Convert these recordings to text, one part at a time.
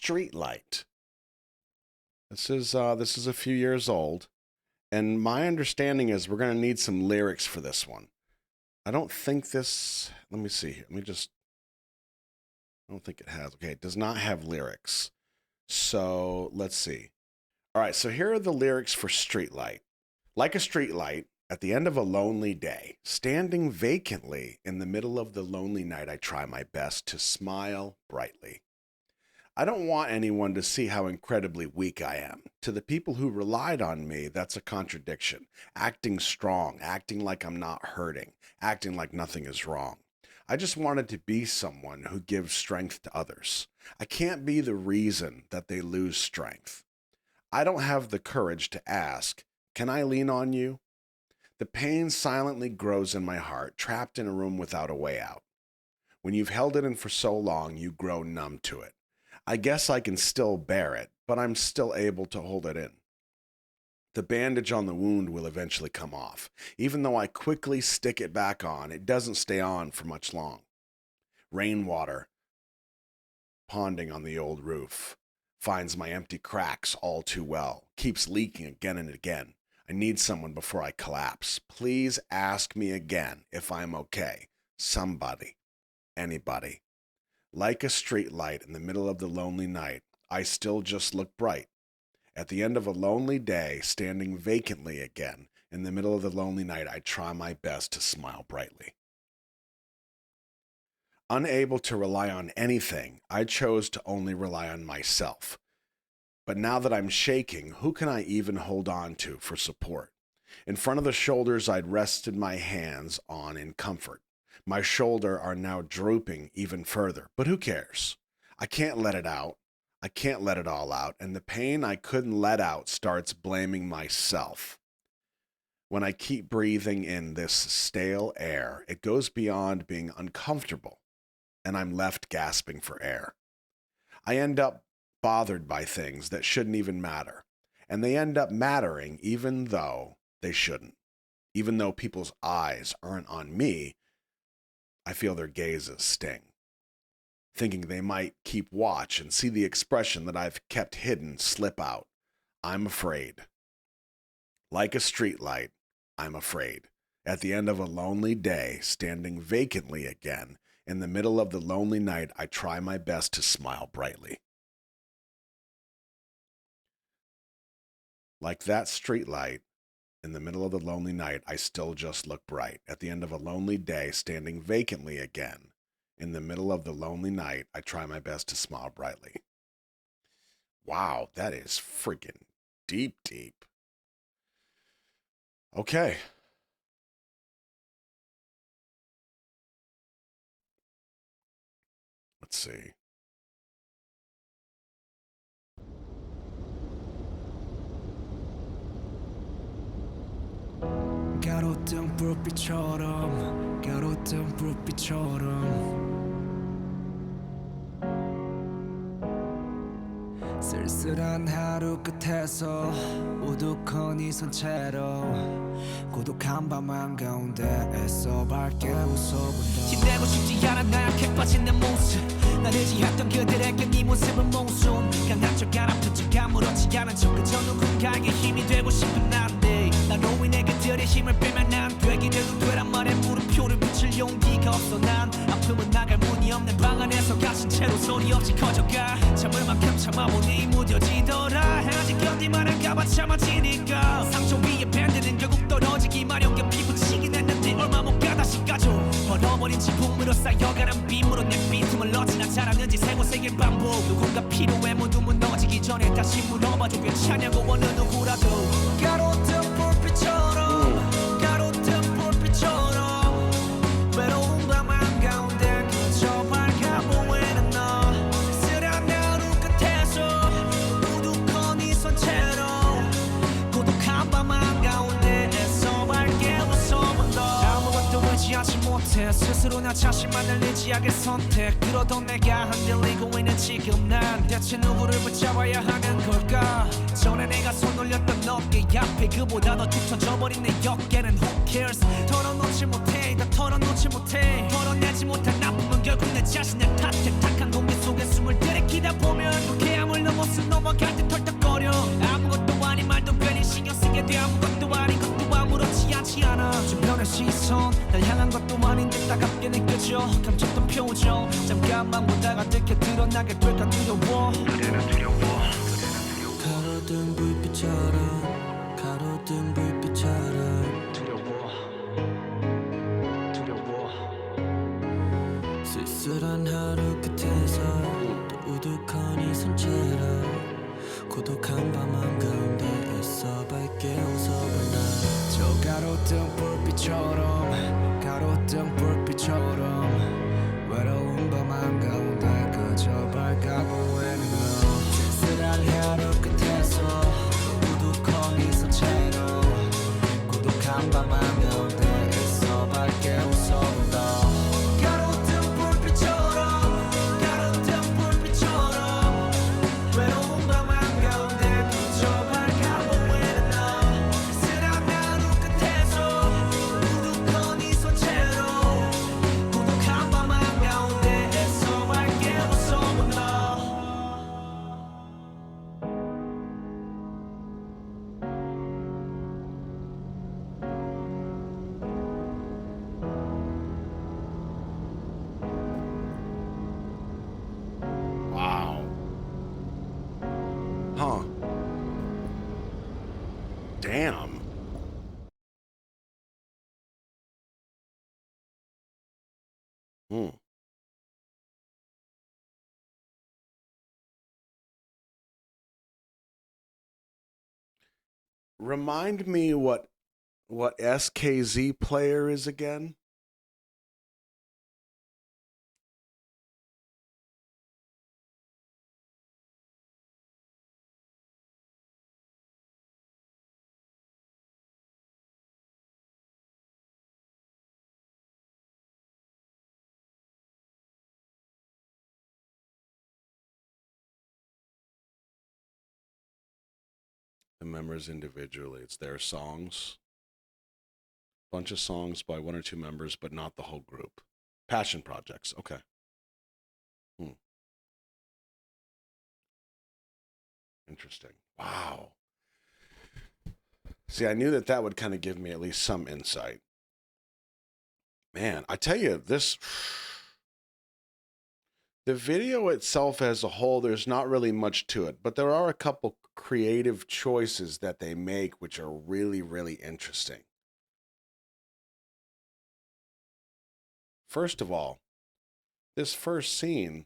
Streetlight. This is a few years old, and my understanding is we're going to need some lyrics for this one. I don't think this. Let me see. I don't think it has. Okay, it does not have lyrics. So let's see. All right, so here are the lyrics for Streetlight. Like a streetlight, at the end of a lonely day, standing vacantly in the middle of the lonely night, I try my best to smile brightly. I don't want anyone to see how incredibly weak I am. To the people who relied on me, that's a contradiction. Acting strong, acting like I'm not hurting, acting like nothing is wrong. I just wanted to be someone who gives strength to others. I can't be the reason that they lose strength. I don't have the courage to ask, can I lean on you? The pain silently grows in my heart, trapped in a room without a way out. When you've held it in for so long, you grow numb to it. I guess I can still bear it, but I'm still able to hold it in. The bandage on the wound will eventually come off. Even though I quickly stick it back on, it doesn't stay on for much long. Rainwater, ponding on the old roof, finds my empty cracks all too well, keeps leaking again and again. I need someone before I collapse. Please ask me again if I'm okay. Somebody. Anybody. Like a street light in the middle of the lonely night, I still just look bright. At the end of a lonely day, standing vacantly again, in the middle of the lonely night, I try my best to smile brightly. Unable to rely on anything, I chose to only rely on myself. But now that I'm shaking, who can I even hold on to for support? In front of the shoulders I'd rested my hands on in comfort. My shoulders are now drooping even further, but who cares? I can't let it out. I can't let it all out, and the pain I couldn't let out starts blaming myself. When I keep breathing in this stale air, it goes beyond being uncomfortable, and I'm left gasping for air. I end up bothered by things that shouldn't even matter, and they end up mattering even though they shouldn't. Even though people's eyes aren't on me, I feel their gazes sting, thinking they might keep watch and see the expression that I've kept hidden slip out. I'm afraid. Like a streetlight, I'm afraid. At the end of a lonely day, standing vacantly again, in the middle of the lonely night, I try my best to smile brightly. Like that streetlight, in the middle of the lonely night, I still just look bright. At the end of a lonely day, standing vacantly again, in the middle of the lonely night, I try my best to smile brightly. Wow, that is freaking deep, deep. Okay. Let's see. 가로등 불빛처럼 가로등 불빛처럼 쓸쓸한 하루 끝에서 우두커 네 손채로 고독한 밤 한가운데 애써 밝게 웃어본다 지내고 싶지 않아 나약해 빠진 내 모습 날 의지했던 그들에게 네 모습은 몽순 강한 척 안 아픈 척 아무렇지 않은 척 그저 누군가에게 힘이 되고 싶은 난데 나로 인해 그들의 힘을 빼면 안 되기를 되란 말에 물음표를 붙일 용기가 없어 난 아픔은 나갈 문이 없는 방 안에서 갇힌 채로 소리 없이 커져가 참을 만큼 참아보니 무뎌지더라 아직 견디만 할까봐 참아지니까 상처 위에 밴드는 결국 떨어지기 마련 겹이 붙이긴 했는데 얼마 못 가 다시 가져 얼어버린 지붕으로 쌓여가는 빔으로 내 빈틈을 어찌나 잘하는지 세고세길 반복 누군가 필요해 모두 무너지기 전에 다시 물어봐도 괜찮냐고 어느 누구라도 가로등 불빛처럼 가로등 불빛처럼 외로운 밤 한가운데 그저 밝아 보이는 너 쓸쓸한 하루 끝에서 우두커 네 손채로 고독한 밤 한가운데 애써 밝게 웃어본다 아무것도 의지하지 못해 스스로 나 자신만을 의지하게 선택 그러도 내가 흔들리고 있는 지금 난 대체 누구를 붙잡아야 하는 걸까 전에 내가 손 올렸던 어깨 앞에 그보다 더 툭 터져버린 내 어깨는 who cares 털어놓지 못해 다 털어놓지 못해 털어내지 못한 아픔은 결국 내 자신을 탓해 탁한 공기 속에 숨을 들이키다 보면 유쾌한 넘어갈 때 털떡거려 아무것도 아닌 말도 괜히 신경 쓰게 돼 아무것도 아닌 것도 아무렇지 않지 않아 주변의 시선 날 향한 것도 아닌데 따갑게 느껴져 감췄던 표정 잠깐만 보다가 들켜 드러나게 될까 두려워 그대는 두려워 가로등 불빛처럼 가로등 불빛처럼 두려워 쓸쓸한 하루 끝에서 또 우두커니 손채로 고독한 밤 한가운데 애써 밝게 웃어본다 저 가로등 불빛처럼 외로운 밤 한가운데 그저 밝아보이는 너 쓸쓸한 하루 끝에서 우두커니 손채로 고독한 밤 한가운데 애써 밝게 웃어본다 Wow. Huh. Damn. Hmm. Remind me what SKZ player is again? The members individually. It's their songs. Bunch of songs by one or two members, but not the whole group. Passion projects. Okay. Interesting. Wow. See, I knew that would kind of give me at least some insight. Man, I tell you, the video itself as a whole, there's not really much to it, but there are a couple creative choices that they make which are really, really interesting. First of all, this first scene,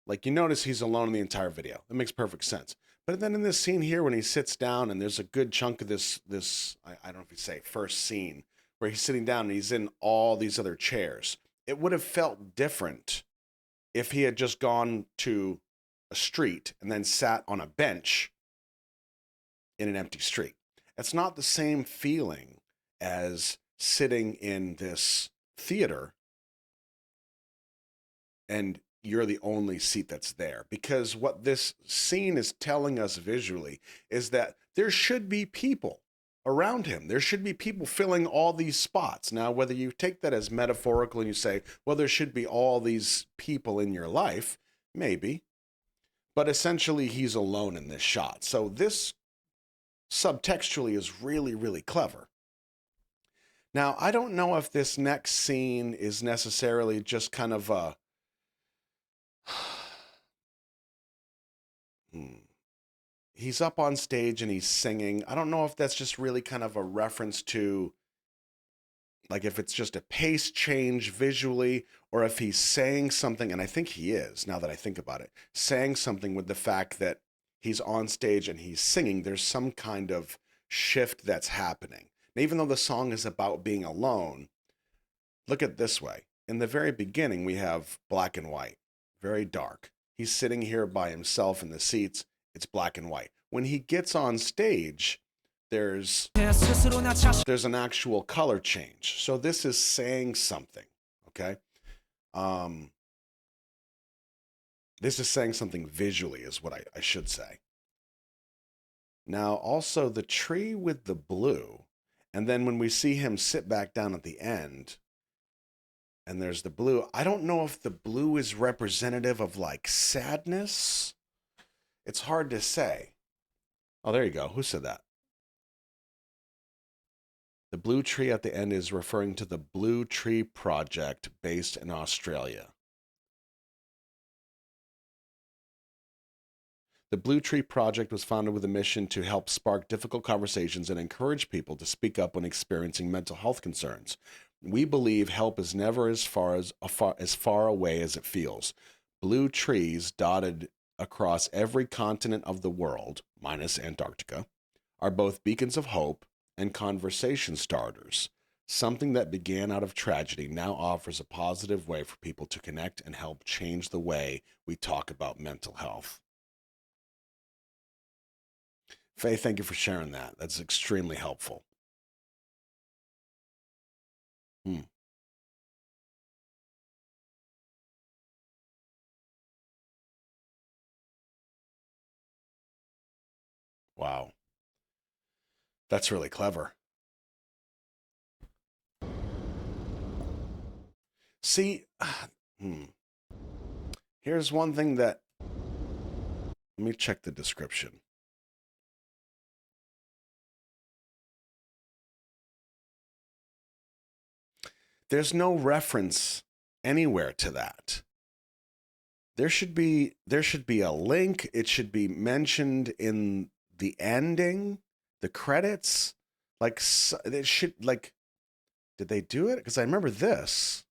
like you notice he's alone in the entire video. That makes perfect sense. But then in this scene here, when he sits down and there's a good chunk of this I don't know if you say first scene, where he's sitting down and he's in all these other chairs. It would have felt different if he had just gone to a street and then sat on a bench in an empty street. It's not the same feeling as sitting in this theater and you're the only seat that's there. Because what this scene is telling us visually is that there should be people around him. There should be people filling all these spots. Now, whether you take that as metaphorical and you say, well, there should be all these people in your life, maybe. But essentially, he's alone in this shot. So this subtextually is really, really clever. Now, I don't know if this next scene is necessarily just kind of a... He's up on stage and he's singing. I don't know if that's just really kind of a reference to, like, if it's just a pace change visually, or if he's saying something, and I think he is, now that I think about it, saying something with the fact that he's on stage and he's singing. There's some kind of shift that's happening. And even though the song is about being alone, look at it this way. In the very beginning, we have black and white, very dark. He's sitting here by himself in the seats. It's black and white. When he gets on stage, there's an actual color change. So this is saying something, okay? This is saying something visually is what I should say. Now, also the tree with the blue, and then when we see him sit back down at the end, and there's the blue, I don't know if the blue is representative of like sadness, It's hard to say. Oh, there you go. Who said that? The blue tree at the end is referring to the Blue Tree Project based in Australia. The Blue Tree Project was founded with a mission to help spark difficult conversations and encourage people to speak up when experiencing mental health concerns. We believe help is never as far away as it feels. Blue trees dotted across every continent of the world, minus Antarctica, are both beacons of hope and conversation starters. Something that began out of tragedy now offers a positive way for people to connect and help change the way we talk about mental health. Faye, thank you for sharing that. That's extremely helpful. Wow. That's really clever. See, here's one thing that, let me check the description. There's no reference anywhere to that. There should be a link. It should be mentioned in the ending, the credits. Like it should, like, did they do it? Because I remember this.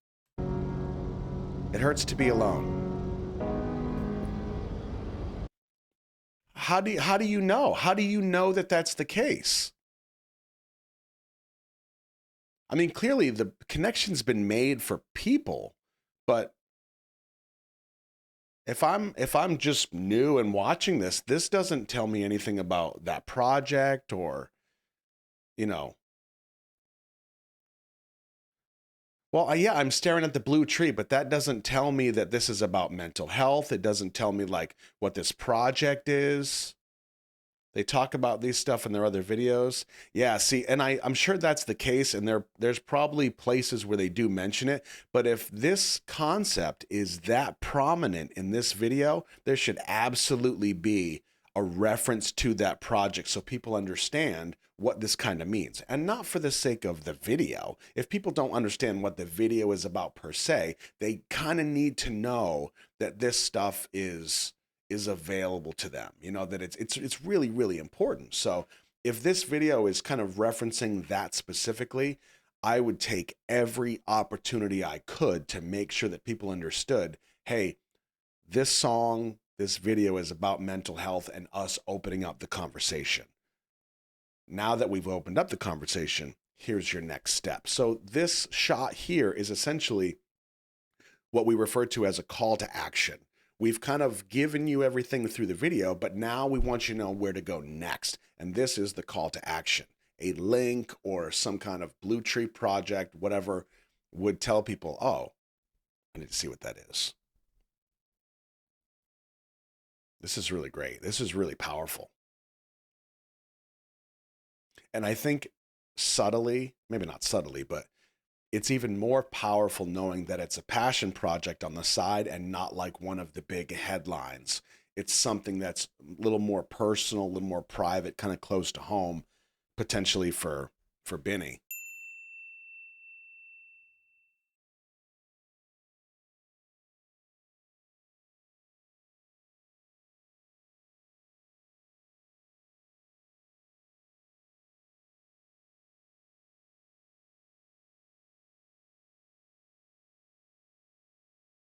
It hurts to be alone. How do you know? How do you know that that's the case? I mean, clearly the connection's been made for people, but if I'm just new and watching this doesn't tell me anything about that project or, you know. Well, yeah, I'm staring at the blue tree, but that doesn't tell me that this is about mental health. It doesn't tell me like what this project is. They talk about these stuff in their other videos. Yeah, see, and I'm sure that's the case, and there's probably places where they do mention it, but if this concept is that prominent in this video, there should absolutely be a reference to that project so people understand what this kind of means. And not for the sake of the video. If people don't understand what the video is about per se, they kind of need to know that this stuff is available to them, you know, that it's really, really important. So if this video is kind of referencing that specifically, I would take every opportunity I could to make sure that people understood, hey, this song, this video is about mental health and us opening up the conversation. Now that we've opened up the conversation, here's your next step. So this shot here is essentially what we refer to as a call to action. We've kind of given you everything through the video, but now we want you to know where to go next. And this is the call to action. A link or some kind of Blue Tree project, whatever, would tell people, oh, I need to see what that is. This is really great. This is really powerful. And I think subtly, maybe not subtly, but it's even more powerful knowing that it's a passion project on the side and not like one of the big headlines. It's something that's a little more personal, a little more private, kind of close to home, potentially for Benny.